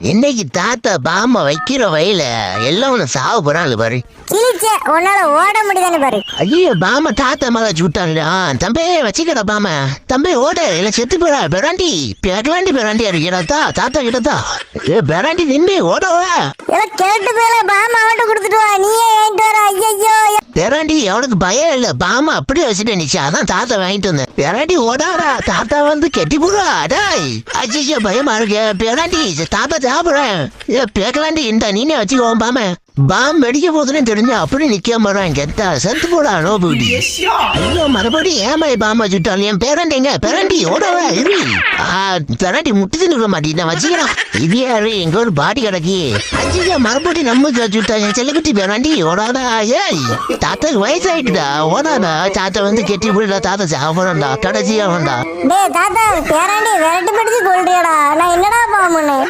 இன்னைக்கு தாத்தா பாம வைக்கிற வயல எல்லாம் ஒண்ணு சாவு போறாங்க பாரு. கிழிச்சே உன்னால ஓட முடியுதானே பாரு. ஐயோ பாம தாத்தா மக சுட்டான்ல. தம்பி வச்சுக்கடா பாம. தம்பி ஓட இல்ல செத்து போறா. பெராண்டி பெராண்டி இருக்கிறதா தாத்தா கிட்டதா. பெராண்டி நின்று ஓடவா. கேட்டு போல பாம அவன்கிட்ட கொடுத்துட்டு வா. நீயே வாங்கிட்டு வர. ஐயோ பெராண்டி அவனுக்கு பயம் இல்ல. பாம அப்படியே வச்சுட்டு நிச்சா. அதான் தாத்தா வாங்கிட்டு வந்தேன். பெராண்டி ஓடாடா. தாத்தா வந்து கெட்டி போடுறா. அடாய் அஜிஜோ பயமா இருக்கு. பெராண்டி தாத்தா சாப்பிடுறேன். பேக்கலாண்டி இந்த நீனே வச்சுக்கோ பாம. பாம் வெடிக்க போதுன்னு தெரிஞ்சு அப்படி நிக்காம வரான். கெத்தா செத்து போடா நோபுடி. ஐயோ மறுபடியும் ஏமாய் பாமா சுட்டான். என் பேரண்டிங்க பேரண்டி ஓடவா இரு. பேரண்டி முட்டி தின்னு மாட்டேன் நான் வச்சுக்கிறான். இது யாரு எங்க ஒரு பாடி கிடக்கி. அஜிஜா மறுபடியும் நம்ம சுட்டா. என் செல்லக்குட்டி பேரண்டி ஓடாதா. ஏய் தாத்தாக்கு வயசாயிட்டுடா. ஓடாதா. தாத்தா வந்து கெட்டி போயிடா. தாத்தா சாப்பிடா கடைசியா வேண்டா. தாத்தா பேராண்டி விரட்டி படிச்சு கொள்றியாடா. நான் என்னடா பாமுன்னு